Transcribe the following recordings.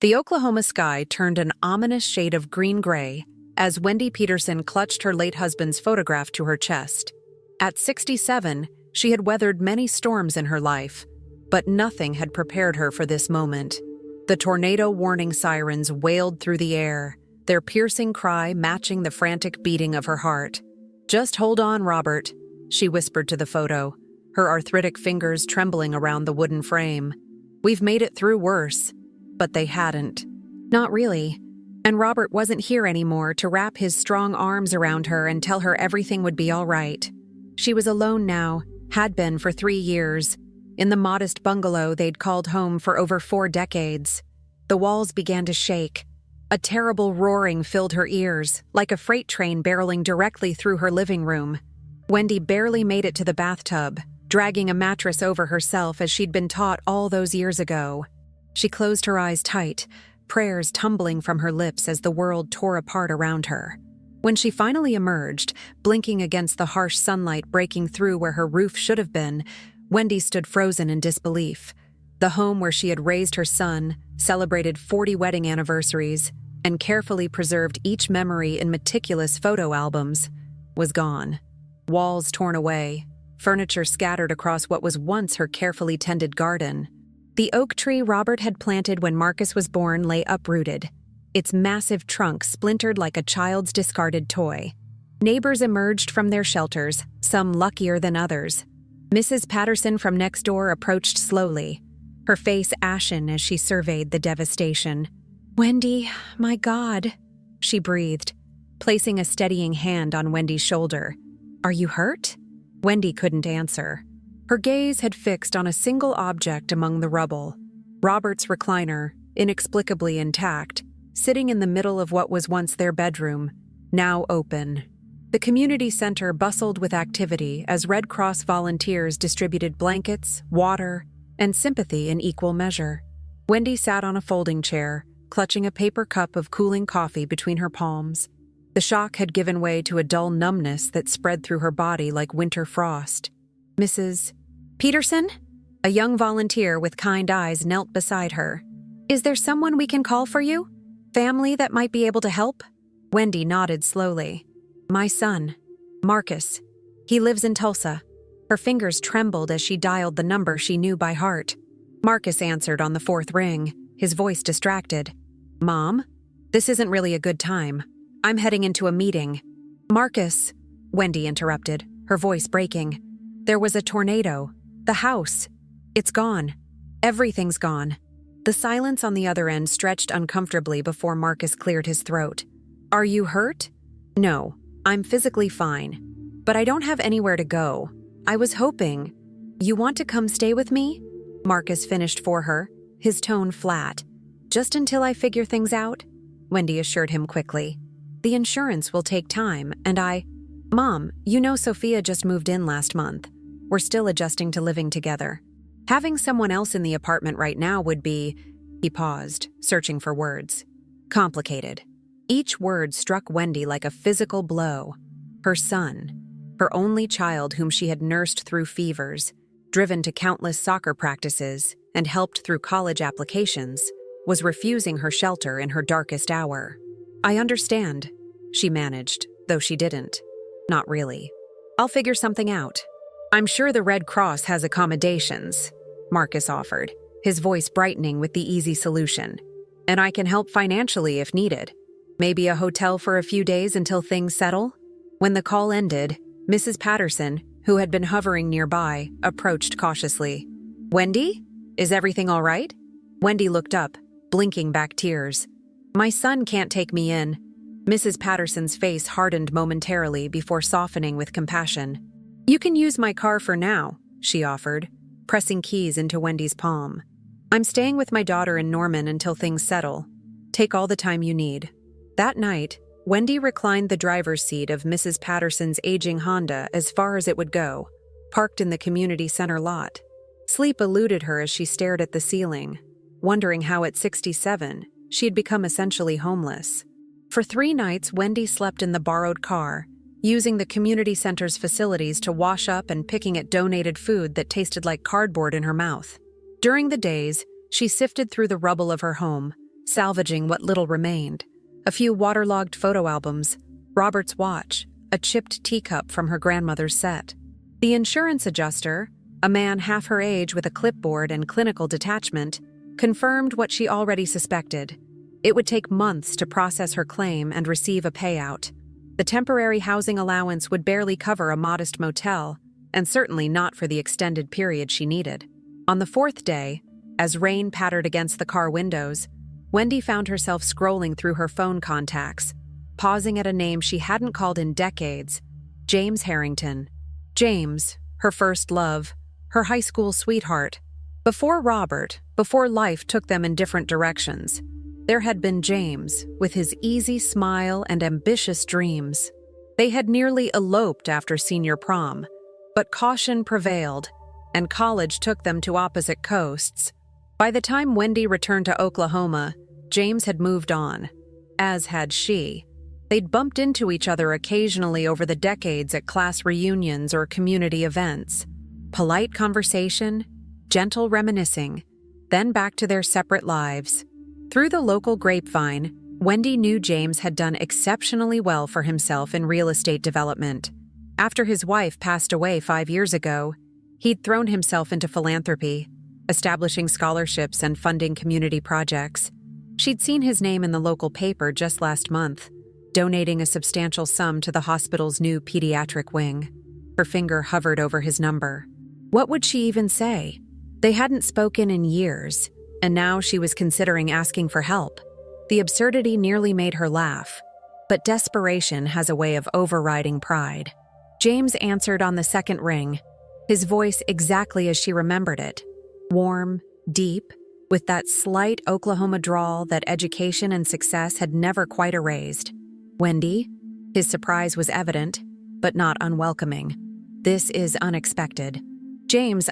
The Oklahoma sky turned an ominous shade of green-gray as Wendy Peterson clutched her late husband's photograph to her chest. At 67, she had weathered many storms in her life, but nothing had prepared her for this moment. The tornado warning sirens wailed through the air, their piercing cry matching the frantic beating of her heart. "Just hold on, Robert," she whispered to the photo, her arthritic fingers trembling around the wooden frame. "We've made it through worse." But they hadn't. Not really. And Robert wasn't here anymore to wrap his strong arms around her and tell her everything would be all right. She was alone now, had been for 3 years, in the modest bungalow they'd called home for over 4 decades. The walls began to shake. A terrible roaring filled her ears, like a freight train barreling directly through her living room. Wendy barely made it to the bathtub, dragging a mattress over herself as she'd been taught all those years ago. She closed her eyes tight, prayers tumbling from her lips as the world tore apart around her. When she finally emerged, blinking against the harsh sunlight breaking through where her roof should have been, Wendy stood frozen in disbelief. The home where she had raised her son, celebrated 40 wedding anniversaries, and carefully preserved each memory in meticulous photo albums, was gone. Walls torn away, furniture scattered across what was once her carefully tended garden. The oak tree Robert had planted when Marcus was born lay uprooted, its massive trunk splintered like a child's discarded toy. Neighbors emerged from their shelters, some luckier than others. Mrs. Patterson from next door approached slowly, her face ashen as she surveyed the devastation. "Wendy, my God," she breathed, placing a steadying hand on Wendy's shoulder. "Are you hurt?" Wendy couldn't answer. Her gaze had fixed on a single object among the rubble, Robert's recliner, inexplicably intact, sitting in the middle of what was once their bedroom, now open. The community center bustled with activity as Red Cross volunteers distributed blankets, water, and sympathy in equal measure. Wendy sat on a folding chair, clutching a paper cup of cooling coffee between her palms. The shock had given way to a dull numbness that spread through her body like winter frost. "Mrs. Peterson?" A young volunteer with kind eyes knelt beside her. "Is there someone we can call for you? Family that might be able to help?" Wendy nodded slowly. "My son, Marcus. He lives in Tulsa." Her fingers trembled as she dialed the number she knew by heart. Marcus answered on the 4th ring, his voice distracted. "Mom? This isn't really a good time. I'm heading into a meeting." "Marcus," Wendy interrupted, her voice breaking. "There was a tornado. The house. It's gone. Everything's gone." The silence on the other end stretched uncomfortably before Marcus cleared his throat. "Are you hurt?" "No, I'm physically fine. But I don't have anywhere to go. I was hoping—" "You want to come stay with me?" Marcus finished for her, his tone flat. "Just until I figure things out," Wendy assured him quickly. "The insurance will take time, and Mom, you know Sophia just moved in last month. We're still adjusting to living together. Having someone else in the apartment right now would be—" He paused, searching for words. "Complicated." Each word struck Wendy like a physical blow. Her son, her only child whom she had nursed through fevers, driven to countless soccer practices, and helped through college applications, was refusing her shelter in her darkest hour. "I understand," she managed, though she didn't. "Not really. I'll figure something out. I'm sure the Red Cross has accommodations," Marcus offered, his voice brightening with the easy solution. "And I can help financially if needed. Maybe a hotel for a few days until things settle?" When the call ended, Mrs. Patterson, who had been hovering nearby, approached cautiously. "Wendy? Is everything all right?" Wendy looked up, blinking back tears. "My son can't take me in." Mrs. Patterson's face hardened momentarily before softening with compassion. "You can use my car for now," she offered, pressing keys into Wendy's palm. "I'm staying with my daughter in Norman until things settle. Take all the time you need." That night, Wendy reclined the driver's seat of Mrs. Patterson's aging Honda as far as it would go, parked in the community center lot. Sleep eluded her as she stared at the ceiling, wondering how at 67 she had become essentially homeless. For 3 nights, Wendy slept in the borrowed car, using the community center's facilities to wash up and picking at donated food that tasted like cardboard in her mouth. During the days, she sifted through the rubble of her home, salvaging what little remained: a few waterlogged photo albums, Robert's watch, a chipped teacup from her grandmother's set. The insurance adjuster, a man half her age with a clipboard and clinical detachment, confirmed what she already suspected. It would take months to process her claim and receive a payout. The temporary housing allowance would barely cover a modest motel, and certainly not for the extended period she needed. On the fourth day, as rain pattered against the car windows, Wendy found herself scrolling through her phone contacts, pausing at a name she hadn't called in decades: James Harrington. James, her first love, her high school sweetheart. Before Robert, before life took them in different directions, there had been James, with his easy smile and ambitious dreams. They had nearly eloped after senior prom, but caution prevailed, and college took them to opposite coasts. By the time Wendy returned to Oklahoma, James had moved on, as had she. They'd bumped into each other occasionally over the decades at class reunions or community events. Polite conversation, gentle reminiscing, then back to their separate lives. Through the local grapevine, Wendy knew James had done exceptionally well for himself in real estate development. After his wife passed away 5 years ago, he'd thrown himself into philanthropy, establishing scholarships and funding community projects. She'd seen his name in the local paper just last month, donating a substantial sum to the hospital's new pediatric wing. Her finger hovered over his number. What would she even say? They hadn't spoken in years, and now she was considering asking for help. The absurdity nearly made her laugh, but desperation has a way of overriding pride. James answered on the second ring, his voice exactly as she remembered it: warm, deep, with that slight Oklahoma drawl that education and success had never quite erased. "Wendy?" His surprise was evident, but not unwelcoming. "This is unexpected." "James,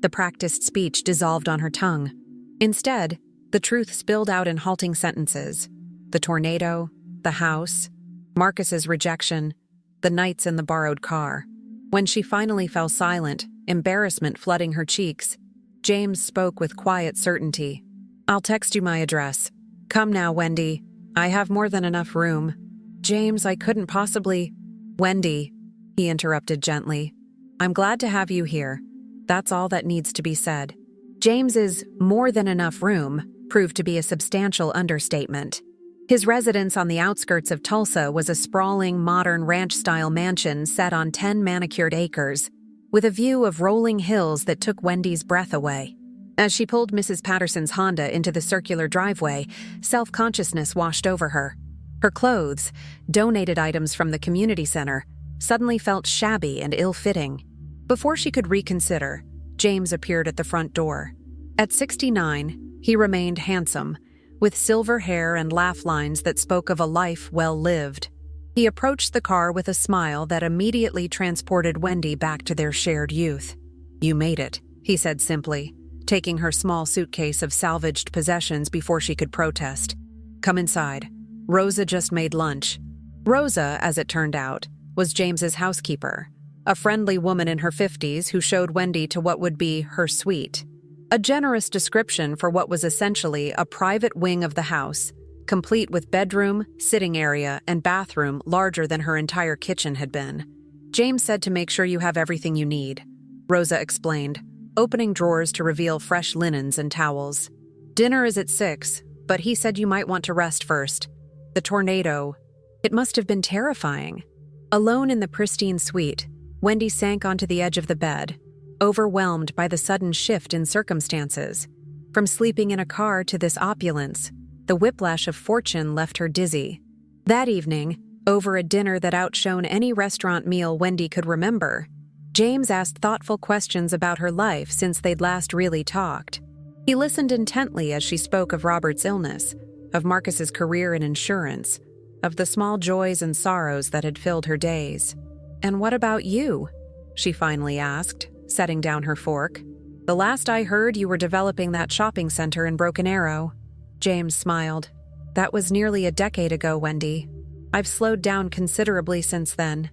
The practiced speech dissolved on her tongue. Instead, the truth spilled out in halting sentences. The tornado, the house, Marcus's rejection, the nights in the borrowed car. When she finally fell silent, embarrassment flooding her cheeks, James spoke with quiet certainty. "I'll text you my address. Come now, Wendy. I have more than enough room." "James, I couldn't possibly—" "Wendy," he interrupted gently, "I'm glad to have you here. That's all that needs to be said." James's more than enough room proved to be a substantial understatement. His residence on the outskirts of Tulsa was a sprawling, modern ranch-style mansion set on 10 manicured acres, with a view of rolling hills that took Wendy's breath away. As she pulled Mrs. Patterson's Honda into the circular driveway, self-consciousness washed over her. Her clothes, donated items from the community center, suddenly felt shabby and ill-fitting. Before she could reconsider, James appeared at the front door. At 69, he remained handsome, with silver hair and laugh lines that spoke of a life well lived. He approached the car with a smile that immediately transported Wendy back to their shared youth. "You made it," he said simply, taking her small suitcase of salvaged possessions before she could protest. "Come inside. Rosa just made lunch." Rosa, as it turned out, was James's housekeeper, a friendly woman in her 50s who showed Wendy to what would be her suite. A generous description for what was essentially a private wing of the house, complete with bedroom, sitting area, and bathroom larger than her entire kitchen had been. "James said to make sure you have everything you need," Rosa explained, opening drawers to reveal fresh linens and towels. "Dinner is at 6, but he said you might want to rest first. The tornado, it must have been terrifying." Alone in the pristine suite, Wendy sank onto the edge of the bed, overwhelmed by the sudden shift in circumstances. From sleeping in a car to this opulence, the whiplash of fortune left her dizzy. That evening, over a dinner that outshone any restaurant meal Wendy could remember, James asked thoughtful questions about her life since they'd last really talked. He listened intently as she spoke of Robert's illness, of Marcus's career in insurance, of the small joys and sorrows that had filled her days. "And what about you?" she finally asked, setting down her fork. "The last I heard, you were developing that shopping center in Broken Arrow." James smiled. "That was nearly a decade ago, Wendy. I've slowed down considerably since then.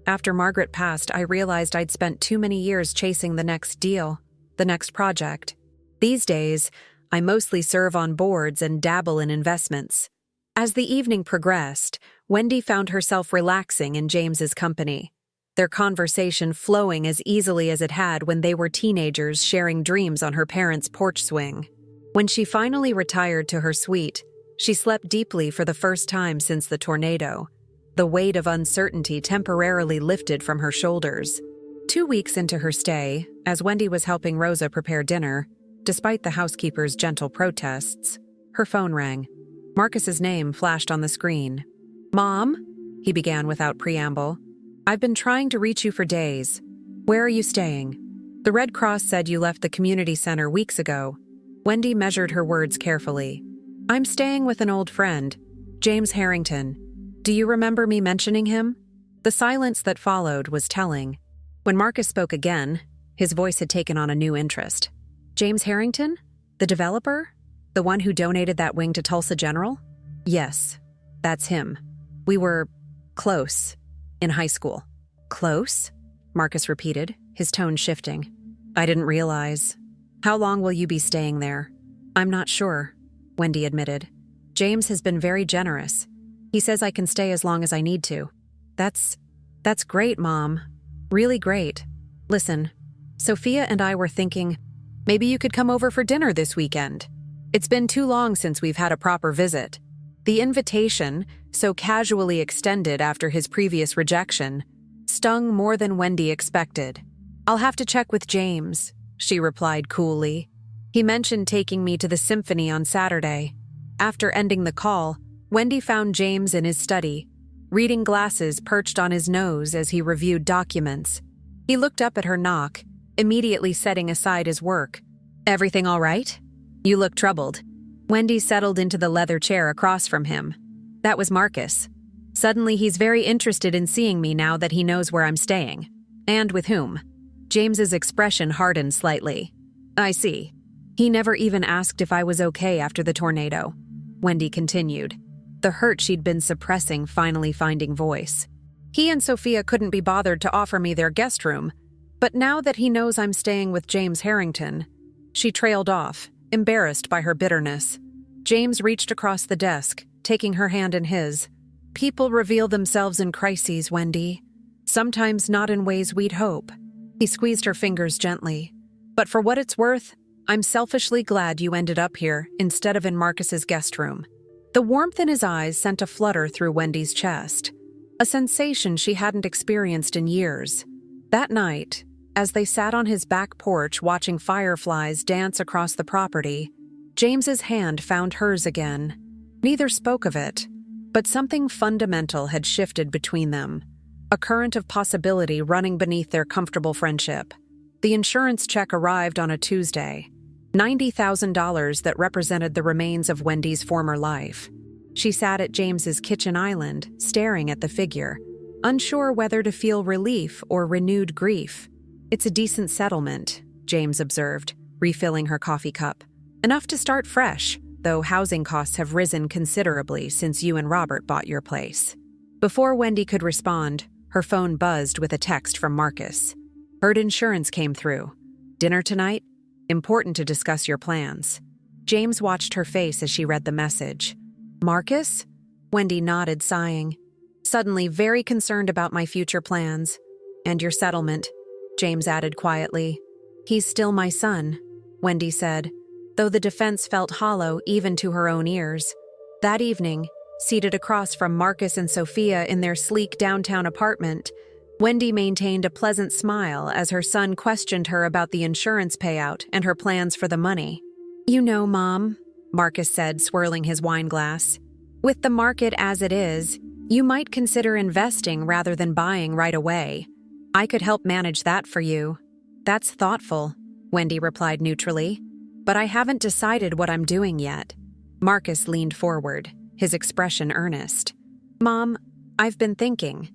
After Margaret passed, I realized I'd spent too many years chasing the next deal, the next project. These days, I mostly serve on boards and dabble in investments. As the evening progressed, Wendy found herself relaxing in James's company, their conversation flowing as easily as it had when they were teenagers sharing dreams on her parents' porch swing. When she finally retired to her suite, she slept deeply for the first time since the tornado. The weight of uncertainty temporarily lifted from her shoulders. 2 weeks into her stay, as Wendy was helping Rosa prepare dinner, despite the housekeeper's gentle protests, her phone rang. Marcus's name flashed on the screen. "Mom?" he began without preamble. "I've been trying to reach you for days. Where are you staying? The Red Cross said you left the community center weeks ago." Wendy measured her words carefully. "I'm staying with an old friend, James Harrington. Do you remember me mentioning him?" The silence that followed was telling. When Marcus spoke again, his voice had taken on a new interest. "James Harrington? The developer? The one who donated that wing to Tulsa General?" "Yes, that's him. We were close in high school." "Close?" Marcus repeated, his tone shifting. "I didn't realize. How long will you be staying there?" "I'm not sure," Wendy admitted. "James has been very generous. He says I can stay as long as I need to." That's great, Mom. Really great. Listen, Sophia and I were thinking, maybe you could come over for dinner this weekend. It's been too long since we've had a proper visit." The invitation, so casually extended after his previous rejection, stung more than Wendy expected. "I'll have to check with James," she replied coolly. "He mentioned taking me to the symphony on Saturday." After ending the call, Wendy found James in his study, reading glasses perched on his nose as he reviewed documents. He looked up at her knock, immediately setting aside his work. "Everything all right? You look troubled." Wendy settled into the leather chair across from him. That was Marcus. Suddenly he's very interested in seeing me now that he knows where I'm staying. And with whom? James's expression hardened slightly. "I see. He never even asked if I was okay after the tornado," Wendy continued, the hurt she'd been suppressing finally finding voice. "He and Sophia couldn't be bothered to offer me their guest room, but now that he knows I'm staying with James Harrington..." She trailed off, embarrassed by her bitterness. James reached across the desk, taking her hand in his. "People reveal themselves in crises, Wendy. Sometimes not in ways we'd hope." He squeezed her fingers gently. "But for what it's worth, I'm selfishly glad you ended up here instead of in Marcus's guest room." The warmth in his eyes sent a flutter through Wendy's chest, a sensation she hadn't experienced in years. That night, as they sat on his back porch watching fireflies dance across the property, James's hand found hers again. Neither spoke of it, but something fundamental had shifted between them, a current of possibility running beneath their comfortable friendship. The insurance check arrived on a Tuesday, $90,000 that represented the remains of Wendy's former life. She sat at James's kitchen island, staring at the figure, unsure whether to feel relief or renewed grief. "It's a decent settlement," James observed, refilling her coffee cup. "Enough to start fresh, though housing costs have risen considerably since you and Robert bought your place." Before Wendy could respond, her phone buzzed with a text from Marcus. "Heard insurance came through. Dinner tonight? Important to discuss your plans." James watched her face as she read the message. "Marcus?" Wendy nodded, sighing. "Suddenly very concerned about my future plans. And your settlement," James added quietly. "He's still my son," Wendy said, though the defense felt hollow even to her own ears. That evening, seated across from Marcus and Sophia in their sleek downtown apartment, Wendy maintained a pleasant smile as her son questioned her about the insurance payout and her plans for the money. "You know, Mom," Marcus said, swirling his wine glass, "with the market as it is, you might consider investing rather than buying right away. I could help manage that for you." "That's thoughtful," Wendy replied neutrally, "but I haven't decided what I'm doing yet." Marcus leaned forward, his expression earnest. "Mom, I've been thinking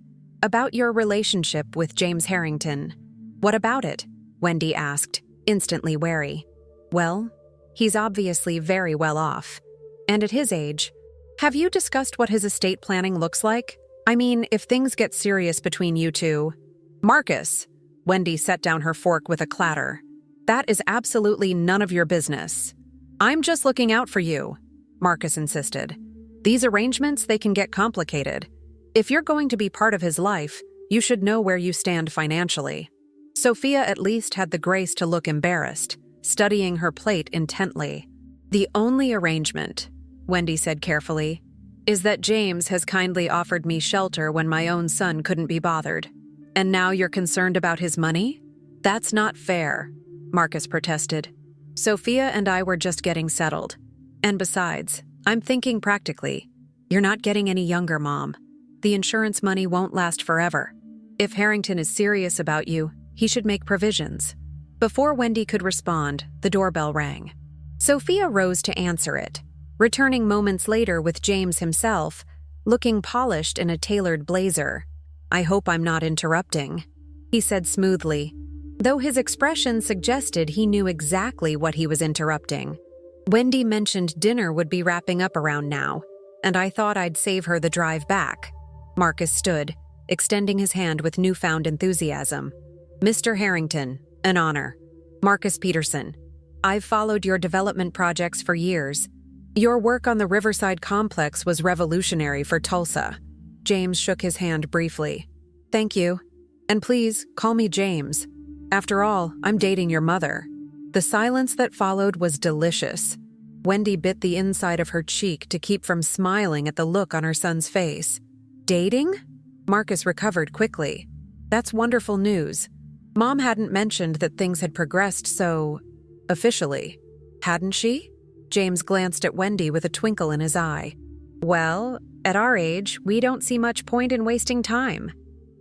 about your relationship with James Harrington." "What about it?" Wendy asked, instantly wary. "Well, he's obviously very well off. And at his age, have you discussed what his estate planning looks like? I mean, if things get serious between you two..." "Marcus!" Wendy set down her fork with a clatter. "That is absolutely none of your business." I'm just looking out for you, Marcus insisted. These arrangements, they can get complicated. If you're going to be part of his life, you should know where you stand financially. Sophia at least had the grace to look embarrassed, studying her plate intently. The only arrangement, Wendy said carefully, is that James has kindly offered me shelter when my own son couldn't be bothered. And now you're concerned about his money? That's not fair, Marcus protested. Sophia and I were just getting settled. And besides, I'm thinking practically. You're not getting any younger, Mom. The insurance money won't last forever. If Harrington is serious about you, he should make provisions. Before Wendy could respond, the doorbell rang. Sophia rose to answer it, returning moments later with James himself, looking polished in a tailored blazer. I hope I'm not interrupting, he said smoothly, though his expression suggested he knew exactly what he was interrupting. Wendy mentioned dinner would be wrapping up around now, and I thought I'd save her the drive back. Marcus stood, extending his hand with newfound enthusiasm. Mr. Harrington, an honor. Marcus Peterson, I've followed your development projects for years. Your work on the Riverside Complex was revolutionary for Tulsa. James shook his hand briefly. Thank you. And please, call me James. After all, I'm dating your mother. The silence that followed was delicious. Wendy bit the inside of her cheek to keep from smiling at the look on her son's face. Dating? Marcus recovered quickly. That's wonderful news. Mom hadn't mentioned that things had progressed so officially, hadn't she? James glanced at Wendy with a twinkle in his eye. Well, at our age, we don't see much point in wasting time.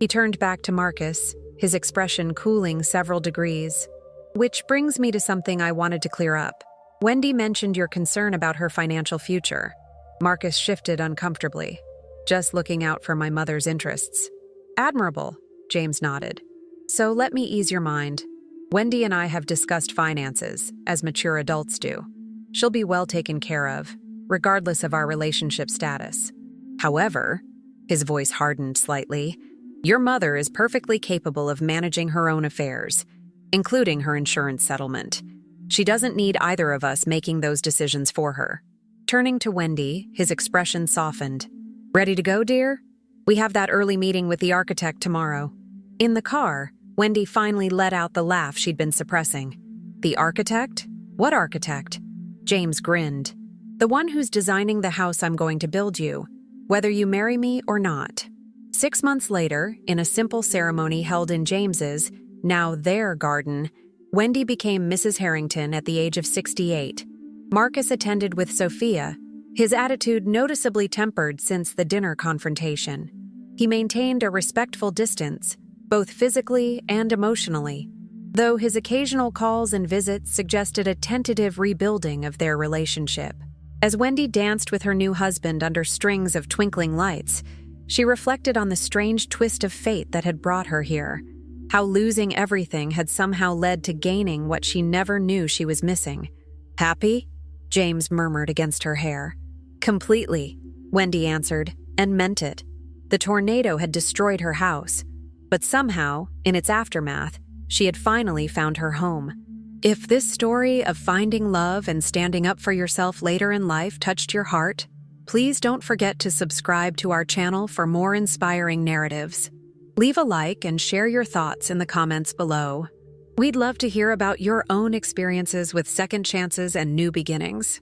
He turned back to Marcus, his expression cooling several degrees. Which brings me to something I wanted to clear up. Wendy mentioned your concern about her financial future. Marcus shifted uncomfortably. Just looking out for my mother's interests. Admirable, James nodded. So let me ease your mind. Wendy and I have discussed finances, as mature adults do. She'll be well taken care of, regardless of our relationship status. However, his voice hardened slightly, your mother is perfectly capable of managing her own affairs, including her insurance settlement. She doesn't need either of us making those decisions for her. Turning to Wendy, his expression softened. Ready to go, dear? We have that early meeting with the architect tomorrow. In the car, Wendy finally let out the laugh she'd been suppressing. The architect? What architect? James grinned. The one who's designing the house I'm going to build you, whether you marry me or not. 6 months later, in a simple ceremony held in James's, now their garden, Wendy became Mrs. Harrington at the age of 68. Marcus attended with Sophia, his attitude noticeably tempered since the dinner confrontation. He maintained a respectful distance, both physically and emotionally, though his occasional calls and visits suggested a tentative rebuilding of their relationship. As Wendy danced with her new husband under strings of twinkling lights, she reflected on the strange twist of fate that had brought her here, how losing everything had somehow led to gaining what she never knew she was missing. Happy? James murmured against her hair. Completely, Wendy answered, and meant it. The tornado had destroyed her house, but somehow, in its aftermath, she had finally found her home. If this story of finding love and standing up for yourself later in life touched your heart, please don't forget to subscribe to our channel for more inspiring narratives. Leave a like and share your thoughts in the comments below. We'd love to hear about your own experiences with second chances and new beginnings.